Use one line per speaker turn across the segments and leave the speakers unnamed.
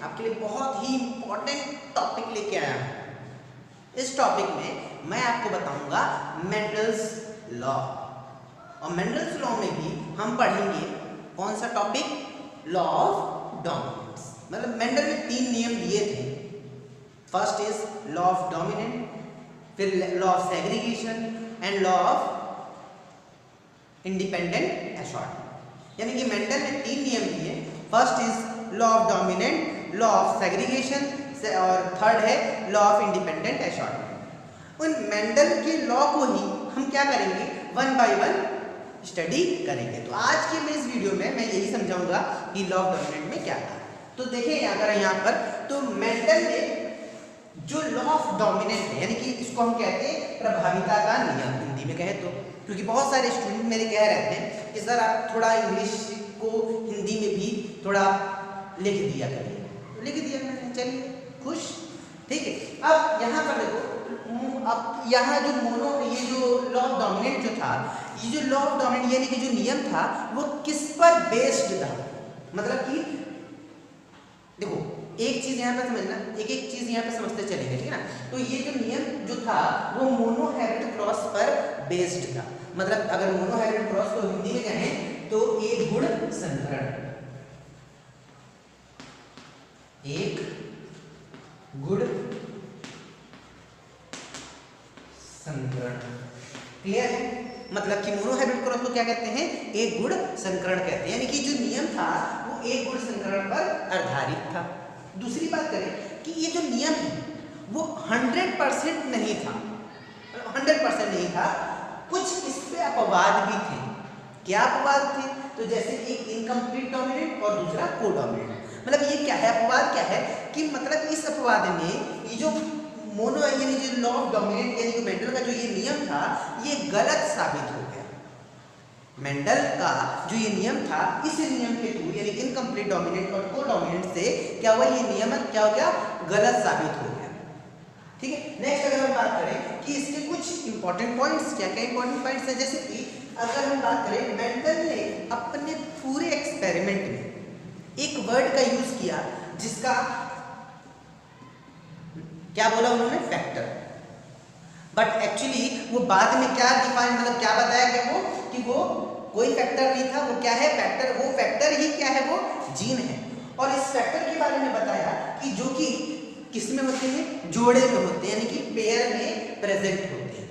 आपके लिए बहुत ही इंपॉर्टेंट टॉपिक लेके आया हूँ। इस टॉपिक में मैं आपको बताऊंगा मेंडल्स लॉ, और मेंडल्स लॉ में भी हम पढ़ेंगे कौन सा टॉपिक, लॉ ऑफ डोमिनेंस। मतलब मेंडल ने 3 नियम दिए थे। First is law of dominant, फिर law of segregation and law of independent assortment. यानी कि मेंडल ने 3 नियम दिए। First is law of dominant, law of segregation और थर्ड है लॉ ऑफ इंडिपेंडेंट असॉर्टमेंट। उन मेंडल के लॉ को ही हम क्या करेंगे, 1 बाय 1 स्टडी करेंगे। तो आज के इस वीडियो में मैं यही समझाऊंगा कि लॉ ऑफ डोमिनेंट में क्या था। तो देखिए अगर यहाँ पर तो मेंडल ने जो लॉ ऑफ डोमिनेंट है, यानी कि इसको हम कहते हैं प्रभाविता का नियम हिंदी में कहे तो, क्योंकि बहुत सारे स्टूडेंट मेरे कह रहे थे कि सर आप थोड़ा इंग्लिश को हिंदी में भी थोड़ा लिख दिया करिए, तो लिख दिया मैंने, चलिए खुश, ठीक है। अब यहाँ पर देखो, अब यहाँ जो ये जो लॉ ऑफ डोमिनेंट जो था, ये जो लॉ ऑफ डोमिनेंट यानी कि जो नियम था वो किस पर बेस्ड था। मतलब कि देखो एक चीज यहाँ पे समझना, एक एक चीज यहाँ पे समझते चलेंगे, ठीक है ना। तो ये जो नियम जो था वो मोनोहेब्रिड क्रॉस पर बेस्ड था। मतलब अगर मोनोहेब्रिड क्रॉस को हिंदी में कहें तो एक गुण संकरण, एक गुण संकरण, क्लियर है। मतलब कि मोनोहेब्रिड क्रॉस को क्या कहते हैं, एक गुण संकरण कहते हैं। यानी कि जो नियम था वो एक गुण संकरण पर आधारित था। दूसरी बात करें कि ये जो नियम है वो 100% नहीं था, 100% नहीं था, कुछ इस पे अपवाद भी थे। क्या अपवाद थे, तो जैसे एक इनकम्प्लीट डोमिनेंट और दूसरा कोडोमिनेंट। मतलब ये क्या है, अपवाद क्या है कि मतलब इस अपवाद में ये जो मोनो यानी जो लॉ ऑफ डोमिनेंट यानी कि मेंडल का जो ये नियम था ये गलत साबित हो गया। मेंडल का जो ये नियम था, इस नियम के थ्रू यानी इनकम्प्लीट डोमिनेंट और कोडोमिनेंट से क्या हुआ, ये नियम क्या हो गया, गलत साबित हो गया, ठीक है। नेक्स्ट अगर हम बात करें कि इसके कुछ इंपॉर्टेंट पॉइंट्स, क्या क्या इंपॉर्टेंट पॉइंट्स हैं, जैसे कि अगर हम बात करें मेंडल ने अपने पूरे एक्सपेरिमेंट में एक वर्ड का यूज किया जिसका क्या बोला उन्होंने, फैक्टर। बट एक्चुअली वो बाद में क्या डिफाइन, मतलब क्या बताया गया वो कि वो कोई फैक्टर नहीं था, वो क्या है, फैक्टर। वो फैक्टर ही क्या है, वो जीन है। और इस फैक्टर के बारे में बताया कि जो कि किस में होते हैं, जोड़े में होते हैं, यानी कि पेयर में प्रेजेंट होते हैं,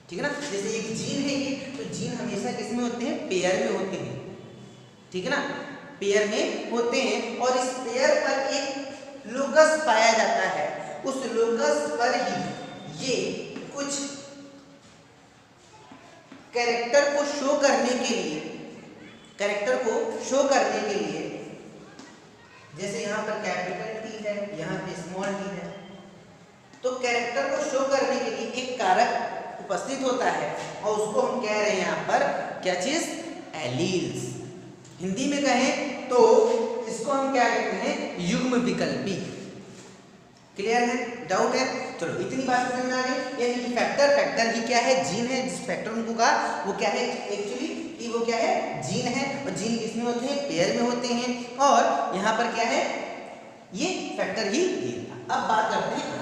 ठीक है ना। जैसे एक जीन है ये, तो जीन हमेशा किस में होते हैं, पेयर में होते हैं, ठीक है ना, पेयर में होते हैं। और इस पेयर पर एक लोकस पाया जाता है, उस लोकस पर ही ये कुछ कैरेक्टर को शो करने के लिए, कैरेक्टर को शो करने के लिए, जैसे यहाँ पर कैपिटल टी है, यहाँ पे स्मॉल टी है, तो कैरेक्टर को शो करने के लिए एक कारक उपस्थित होता है और उसको हम कह रहे हैं यहाँ पर क्या चीज, एलील्स। हिंदी में कहें तो इसको हम क्या कहते हैं, युग्म विकल्पी। क्लियर है, डाउट है, चलो इतनी बात समझ में आ गई। यानी कि फैक्टर, फैक्टर ही क्या है, जीन है। जिस फैक्टर उनको कहा वो क्या है, एक्चुअली कि वो क्या है, जीन है। और जीन किसमें होते हैं, पेयर में होते हैं। और यहाँ पर क्या है, ये फैक्टर ही जीन था। अब बात करते हैं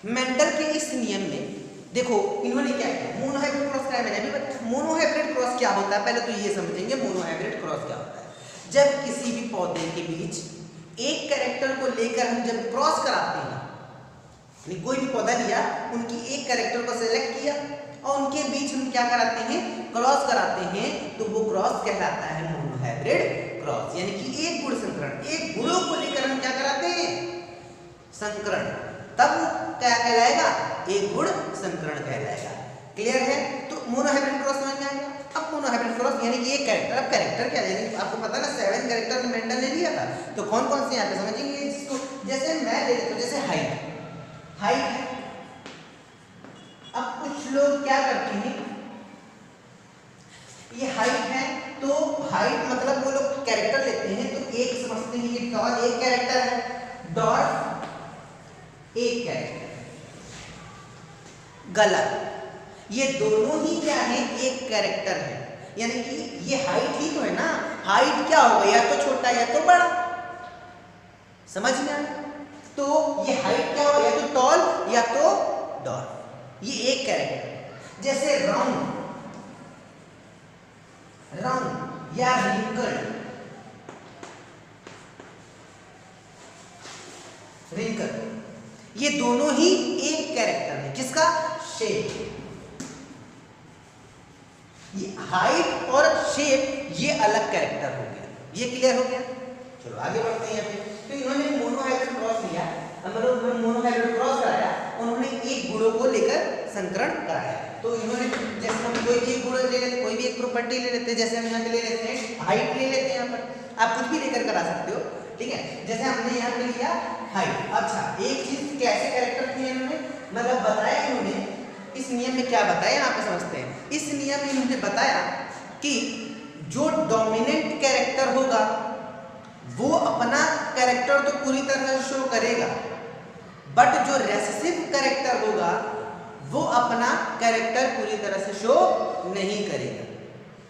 मेंडल के इस नियम में देखो इन्होंने क्या किया, मोनोहाइब्रिड क्रॉस का मैंने अभी बताया। मोनोहाइब्रिड क्रॉस क्या होता है, पहले तो ये समझेंगे मोनोहाइब्रिड क्रॉस क्या होता है। जब किसी भी पौधे के बीच एक कैरेक्टर को लेकर हम जब क्रॉस कराते हैं, कोई भी पौधा लिया, उनकी एक कैरेक्टर को सेलेक्ट किया और उनके बीच हम क्या कराते हैं, क्रॉस कराते हैं, तो वो क्रॉस कहलाता है मोनोहाइब्रिड क्रॉस। यानी कि एक गुण संकरण, एक गुणों को लेकर हम क्या कराते हैं, संकरण, तब क्या कहलाएगा, एक गुण संकरण कहलाएगा। क्लियर है, तो मोनोहाइब्रिड क्रॉस समझ में आ गया। अब मोनोहाइब्रिड क्रॉस यानी कि एक कैरेक्टर, अब कैरेक्टर क्या है, आपको पता ना 7 कैरेक्टर मेंडल ने लिया था, तो कौन कौन से यहाँ पे समझेंगे जिसको, जैसे मैं ले लेता हूँ, जैसे हाइट, हाइट। अब कुछ लोग क्या करते हैं, ये हाइट है, तो हाइट मतलब वो लोग कैरेक्टर लेते हैं, तो एक समझते हैं ये टॉल एक कैरेक्टर है, डॉर्फ एक कैरेक्टर, गलत। ये दोनों ही क्या है, एक कैरेक्टर है, यानी कि ये हाइट ही तो है ना, हाइट क्या होगा, या तो छोटा या तो बड़ा, समझ में आया? तो ये हाइट क्या होगा, या तो टॉल या तो डॉर्फ, ये एक कैरेक्टर है। जैसे राउंड या रिंकल, ये दोनों ही एक कैरेक्टर है, किसका, शेप। ये हाइट और शेप ये अलग कैरेक्टर हो गया, ये क्लियर हो गया। चलो आगे बढ़ते हैं। यहाँ पे तो इन्होंने मोनोहाइब्रिड क्रॉस लिया, मतलब मोनोहाइब्रिड क्रॉस कराया, उन्होंने एक गुणों को लेकर संकरण कराया। तो इन्होंने जैसे हम कोई भी एक गुण ले लेते, कोई भी एक प्रॉपर्टी ले लेते, जैसे हम यहाँ पे ले लेते हैं हाइट ले लेते हैं, यहाँ पर आप कुछ भी लेकर करा सकते हो, ठीक है। जैसे हमने यहाँ पे लिया हाइट। अच्छा, एक चीज कैसे कैरेक्टर थी इन्होंने, मतलब बताया इन्होंने, इस नियम में क्या बताया यहाँ पे समझते हैं। इस नियम में इन्होंने बताया कि जो डोमिनेंट कैरेक्टर होगा वो अपना कैरेक्टर तो पूरी तरह से शो करेगा, बट जो रेसेसिव कैरेक्टर होगा वो अपना कैरेक्टर पूरी तरह से शो नहीं करेगा।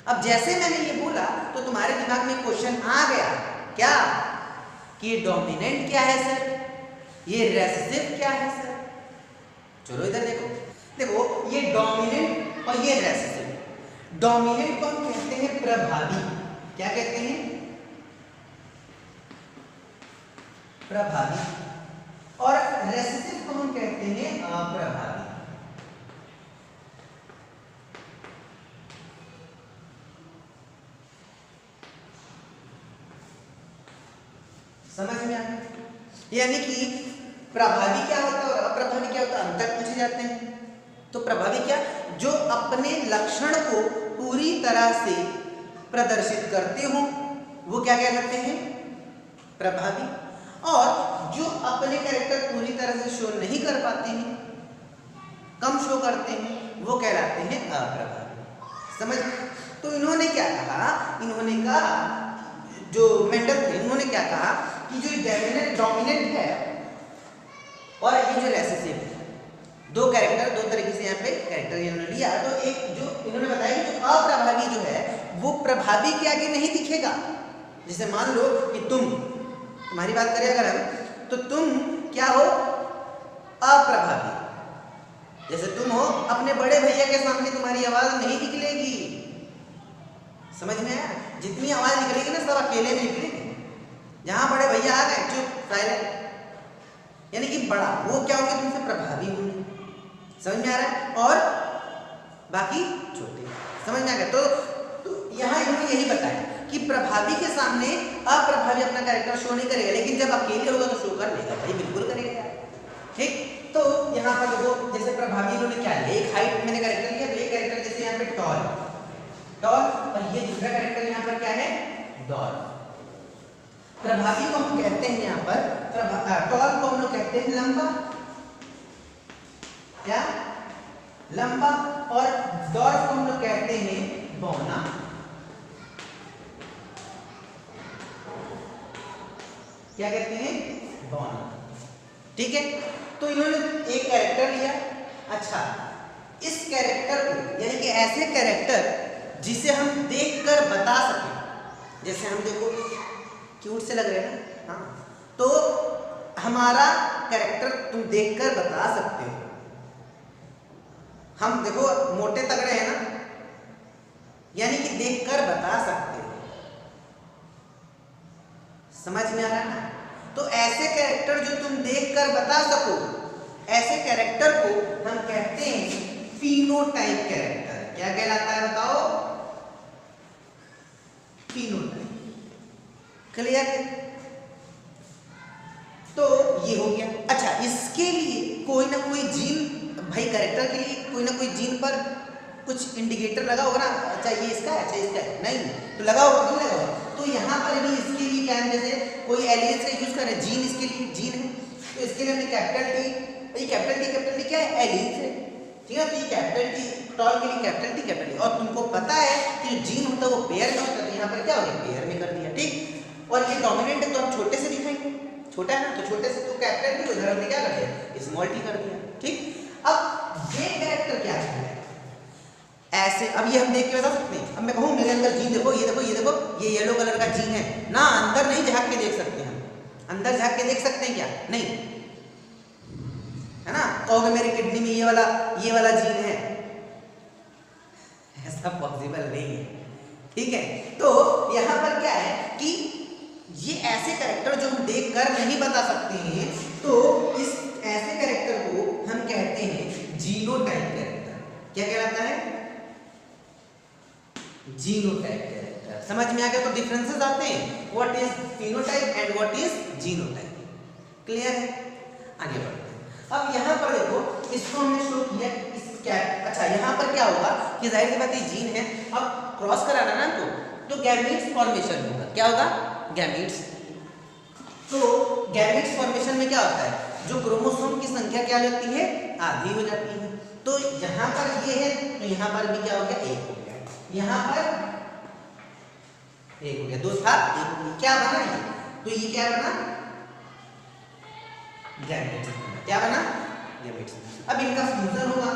अब जैसे मैंने ये बोला तो तुम्हारे दिमाग में क्वेश्चन आ गया क्या, कि ये डोमिनेंट क्या है सर, ये रेसेसिव क्या है सर। चलो इधर देखो ये डोमिनेंट और ये रेसेसिव। डोमिनेंट को हम कहते हैं प्रभावी, क्या कहते हैं, प्रभावी, और रेसेसिव को हम कहते हैं अप्रभावी। समझ में आ गया? यानी कि प्रभावी क्या होता है और अप्रभावी क्या होता है, अंतर पूछे जाते हैं। तो प्रभावी क्या, जो अपने लक्षण को पूरी तरह से प्रदर्शित करते हो वो क्या कहलाते हैं, प्रभावी। और जो अपने कैरेक्टर पूरी तरह से शो नहीं कर पाते हैं, कम शो करते हैं, वो कहलाते हैं अप्रभावी। समझ? तो इन्होंने क्या कहा, इन्होंने कहा, जो मेंडल थे उन्होंने क्या कहा कि जो डोमिनेंट है और ये जो रेसेसिव है, दो कैरेक्टर, दो तरीके से यहाँ पे कैरेक्टर इन्होंने लिया। तो एक जो इन्होंने बताया कि जो अप्रभावी जो है वो प्रभावी के आगे नहीं दिखेगा। जैसे मान लो कि तुम्हारी बात करें अगर हम, तो तुम क्या हो, अप्रभावी। जैसे तुम हो, अपने बड़े भैया के सामने तुम्हारी आवाज नहीं निकलेगी। समझ में आया? जितनी आवाज निकलेगी ना सब अकेले में निकलेगी। जहां बड़े भैया आ गए चुप साइलेंट, यानी कि बड़ा वो क्या होंगे, तुमसे प्रभावी होंगे। समझ में आ रहा है? और बाकी छोटे। समझ में आ गया? तो यहाँ इन्होंने यही बताया कि प्रभावी के सामने अप्रभावी अपना कैरेक्टर शो नहीं करेगा, लेकिन जब अकेले होगा तो शो कर लेगा भाई, बिल्कुल करेगा। ठीक, तो यहाँ पर देखो जैसे प्रभावी इन्होंने क्या लिया, एक हाइट मैंने कैरेक्टर लिया, तो एक कैरेक्टर जैसे यहाँ पे टॉल, और ये दूसरा कैरेक्टर यहाँ पर क्या है, डॉर्फ। प्रभावी को हम कहते हैं यहाँ पर, टॉल को हम लोग कहते हैं लंबा, क्या, लंबा, और डॉर्फ को हम लोग कहते हैं बौना। क्या कहते हैं, बौना। ठीक है, तो इन्होंने एक कैरेक्टर लिया। अच्छा, इस कैरेक्टर को, यानी कि ऐसे कैरेक्टर जिसे हम देखकर बता सकें, जैसे हम देखो क्यूट से लग रहे हैं ना, हाँ, तो हमारा कैरेक्टर तुम देखकर बता सकते हो। हम देखो मोटे तगड़े हैं ना, यानी कि देखकर बता सकते हो। समझ में आ रहा है ना? तो ऐसे कैरेक्टर जो तुम देखकर बता सको, ऐसे कैरेक्टर को हम कहते हैं फिनोटाइप कैरेक्टर। क्या कहलाता है बताओ, फिनोटाइप। क्लियर? तो ये हो गया। अच्छा, इसके लिए कोई ना कोई जीन, भाई कैरेक्टर के लिए कोई ना कोई जीन पर कुछ इंडिकेटर लगा होगा ना, अच्छा ये इसका है, अच्छा इसका है, नहीं तो लगा होगा, नहीं लगा होगा। तो यहाँ पर भी इसके लिए क्या है, जैसे कोई एलियंस का यूज कर रहे हैं, जीन इसके लिए जीन है, तो इसके लिए हमने कैपिटल टी, कैपिटल टी क्या है, एलियंस है। ठीक है, तो ये कैपिटल टी, टॉल के लिए कैपिटल टी, और तुमको पता है कि जो जीन होता है वो पेयर में होता है, तो यहाँ पर क्या हो गया, पेयर में कर दिया। ठीक, और ये डोमिनेंट है तो हम छोटे से दिखाएंगे, छोटा है ना, तो छोटे से तो कैपिटल टी, उधर हमने क्या कर दिया, स्मॉल टी कर दिया। ठीक, अब ये ऐसे, अब ये हम देख के बता सकते हैं। अब मैं कहूँ मेरे अंदर जीन देखो, ये देखो, ये देखो, ये येलो कलर का जीन है ना, अंदर नहीं झांक के देख सकते हम, अंदर झांक के देख सकते हैं क्या? नहीं, है ना। कहोगे मेरी किडनी में ये वाला जीन है, ऐसा पॉसिबल नहीं है, ठीक है। तो यहाँ पर क्या है कि ये ऐसे कैरेक्टर जो हम देख कर नहीं बता सकते हैं, तो इस ऐसे कैरेक्टर को हम कहते हैं जीनोटाइप कैरेक्टर। क्या कहलाता है? Genotype character. समझ में आ गया? तो डिफरेंसेस आते हैं, what is phenotype and what is genotype. Clear है? आगे बढ़ते हैं। अब यहाँ पर देखो, इसको हमने शो किया, इस क्या, अच्छा यहाँ पर क्या होगा कि जाहिर सी बात है जीन है, अब क्रॉस कराना ना, तो गैमीट्स फॉर्मेशन होगा। क्या होगा? गैमीट्स। तो गैमीट्स फॉर्मेशन में क्या होता है, जो क्रोमोसोम की संख्या क्या हो जाती है? आधी हो जाती है। तो यहाँ पर ये है, तो यहाँ पर भी क्या हो गया? एक हो गया, यहाँ पर एक हो गया, दो था एक हो गया। क्या बना ये? तो ये क्या बना? गैमीट्स। क्या बना? गैमीट्स। अब इनका फ्यूजन होगा,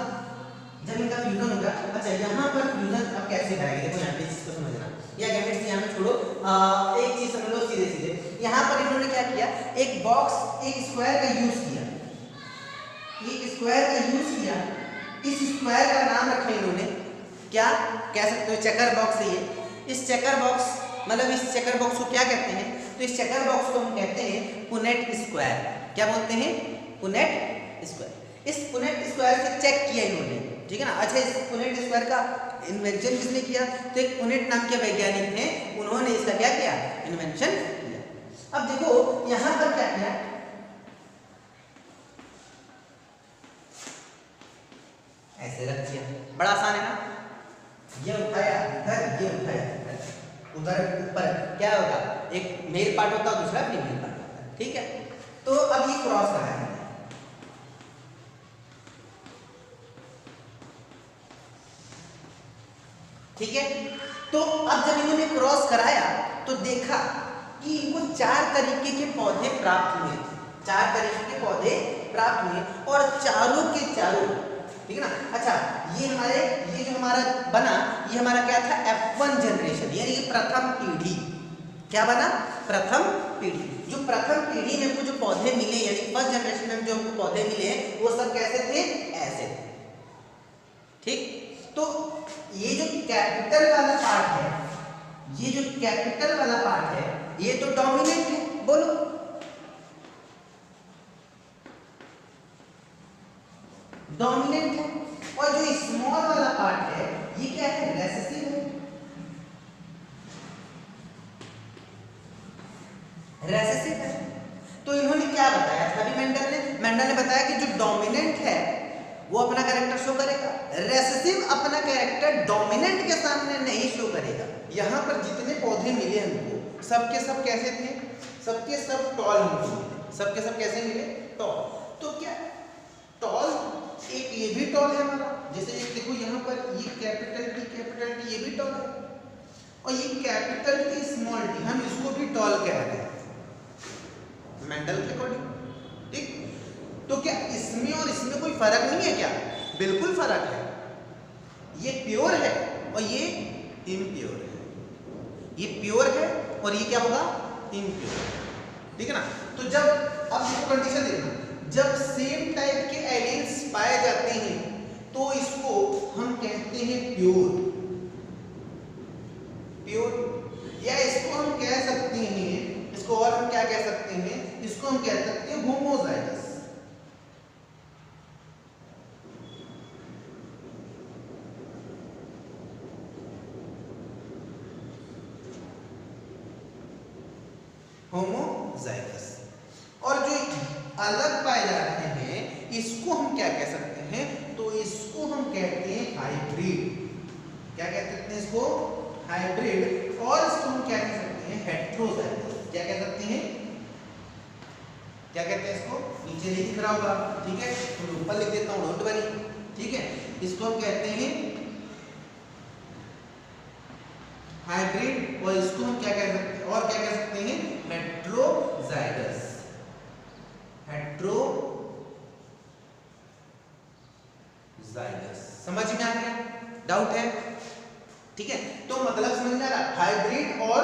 जब इनका फ्यूजन होगा, अच्छा यहाँ पर फ्यूजन अब कैसे कराएंगे? देखो यहाँ पे इसको समझना, या गैमेट्स यहाँ पे छोड़ो, एक चीज समझ लो सीधे सीधे। यहाँ पर इन्होंने क्या किया, एक बॉक्स, एक स्क्वायर का यूज किया, एक स्क्वायर का यूज किया, इस स्क्वायर का नाम रखा इन्होंने, क्या कह सकते हो? चेकर बॉक्स है ये। इस चेकर बॉक्स, मतलब इस चेकर बॉक्स को क्या कहते हैं? तो इस चेकर बॉक्स को हम कहते हैं पुनेट स्क्वायर। क्या बोलते हैं? Punnett square. इस पुनेट स्क्वायर से चेक किया इन्होंने, ठीक है ना। अच्छा, इस पुनेट स्क्वायर का इन्वेंशन किसने किया? तो एक पुनेट नाम के वैज्ञानिक थे, उन्होंने इसका क्या किया? इन्वेंशन किया। अब देखो यहाँ पर क्या किया, ऐसे रख दिया, बड़ा आसान है ना। ये उठाया इधर, ये उठाया उधर, ऊपर क्या होगा? एक मेल पार्ट होता है, दूसरा फीमेल पार्ट होता है, ठीक है। तो अब ये क्रॉस कराया, ठीक है। तो अब जब इन्होंने क्रॉस कराया तो देखा कि इनको 4 तरीके के पौधे प्राप्त हुए, 4 तरीके के पौधे प्राप्त हुए, और चारों के चारों, ठीक है ना। अच्छा, ये जो हमारा बना, ये हमारा क्या था? F1 जनरेशन, यानी प्रथम पीढ़ी। क्या बना? प्रथम पीढ़ी। जो प्रथम पीढ़ी में हमको जो पौधे मिले, यानी फर्स्ट जनरेशन में जो हमको पौधे मिले, वो सब कैसे थे? ऐसे थे, ठीक। तो ये जो कैपिटल वाला पार्ट है, ये जो कैपिटल वाला पार्ट है, ये तो डोमिनेंट है, बोलो। डोमिनेंट है। और जो स्मॉल वाला पार्ट है, ये क्या है? रेसेसिव है। रेसेसिव है। तो इन्होंने क्या बताया था अभी मेंडल ने बताया कि जो डोमिनेंट है वो अपना कैरेक्टर शो करेगा, रेसेसिव अपना कैरेक्टर डोमिनेंट के सामने नहीं शो करेगा। यहाँ पर जितने पौधे मिले हमको, सबके सब कैसे थे? सबके सब टॉल हमको मिले, सबके सब कैसे मिले? टॉल। तो क्या टॉल, एक ये भी टॉल है हमारा, जैसे ये देखो यहाँ पर ये कैपिटल टी ये भी टॉल है, और ये कैपिटल टी स्मॉल टी, हम इसको भी टॉल कह रहे हैं मेंडल के अकॉर्डिंग, ठीक। तो क्या इसमें और इसमें कोई फर्क नहीं है क्या? बिल्कुल फर्क है। ये प्योर है और ये इम्प्योर है, ये प्योर है और ये क्या होगा? इम्प्योर, ठीक है ना। तो जब, अब इसको कंडीशन देखना, जब सेम टाइप के एलियंस पाए जाते हैं तो इसको हम कहते हैं प्योर, या इसको हम कह सकते हैं, इसको और हम क्या कह सकते हैं? इसको हम कह सकते हैं होमोजाइगस। होमोजाइगस। और जो अलग पाए जा रहे हैं, इसको हम क्या कह सकते हैं? तो इसको हम कहते हैं हाइब्रिड। क्या कह सकते हैं इसको? हाइब्रिड। और इसको हम क्या कह सकते हैं? हेट्रोजाइगस। क्या कह सकते हैं? क्या कहते हैं इसको? नीचे नहीं दिख रहा होगा, ठीक है, तो ऊपर लिख देता हूँ, डोंट वरी, ठीक है। इसको हम कहते हैं हाइब्रिड, और इसको हम क्या कह सकते हैं? और क्या कह सकते हैं? हेट्रोजाइगस। हेट्रोजाइगस। समझ में आ गया? डाउट है? ठीक है, तो मतलब समझ में आ रहा, हाइब्रिड और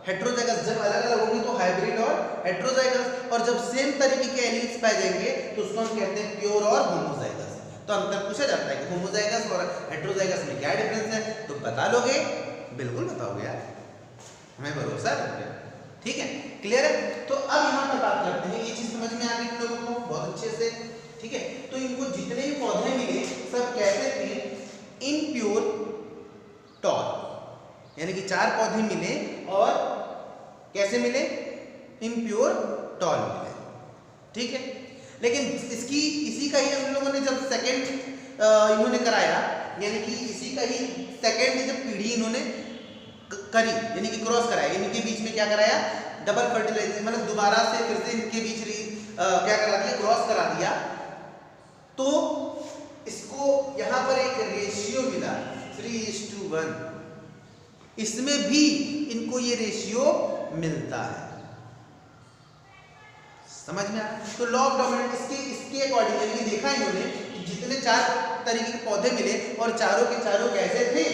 हेट्रोजाइगस जब अलग अलग होंगे तो हाइब्रिड और हेट्रोजाइगस, और जब सेम तरीके के एलील्स पाए जाएंगे तो उसको हम कहते हैं प्योर और होमोजाइगस। तो अंतर पूछा जाता है कि होमोजाइगस और हेट्रोजाइगस में क्या डिफरेंस है, तो बता लोगे? बिल्कुल बताओगे यार, हमें भरोसा है। ठीक है, क्लियर है। तो अब यहाँ पर बात करते हैं, ये चीज समझ में आ गई तुम लोगों को बहुत अच्छे से। ठीक है, तो इनको जितने भी पौधे मिले सब कैसे थे? इनप्योर टॉल, यानी कि 4 पौधे मिले और कैसे मिले? इनप्योर टॉल मिले। ठीक है, लेकिन इसी का ही हम लोगों ने जब सेकंड इन्होंने कराया, यानी कि इसी का ही सेकंड जब पीढ़ी इन्होंने करी, यानी कि क्रॉस कराया, इनके बीच में क्या कराया? डबल फर्टिलाइजेशन, मतलब दोबारा से फिर से इनके बीच क्या करा दिया? क्रॉस करा दिया। तो इसको यहाँ पर एक रेशियो मिला 3:1, इसमें भी इनको ये रेशियो मिलता है। समझ में आया? तो लॉ ऑफ डोमिनेंट इसके अकॉर्डिंग, यानी देखा इन्होंने कि जितने 4 तरीके के पौधे मिले और चारों के चारों कैसे थे?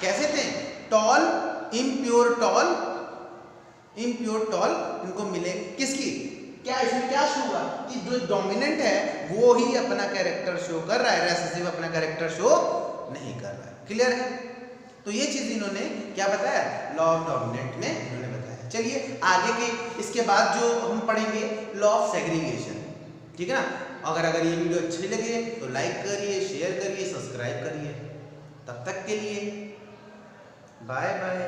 कैसे थे? Tall, impure tall, impure tall इनको मिले। किसकी? क्या इसमें क्या शो हुआ कि जो डोमिनेंट है वो ही अपना कैरेक्टर शो कर रहा है, रिसेसिव अपना कैरेक्टर शो नहीं कर रहा है। क्लियर है? तो ये चीज इन्होंने क्या बताया? लॉ ऑफ डोमिनेंट में इन्होंने बताया। चलिए आगे के इसके बाद जो हम पढ़ेंगे लॉ ऑफ सेग्रीगेशन। ठीक है ना? अगर ये वीडियो अच्छी लगे तो लाइक करिए, शेयर करिए, सब्सक्राइब करिए। तब तक के लिए बाय बाय।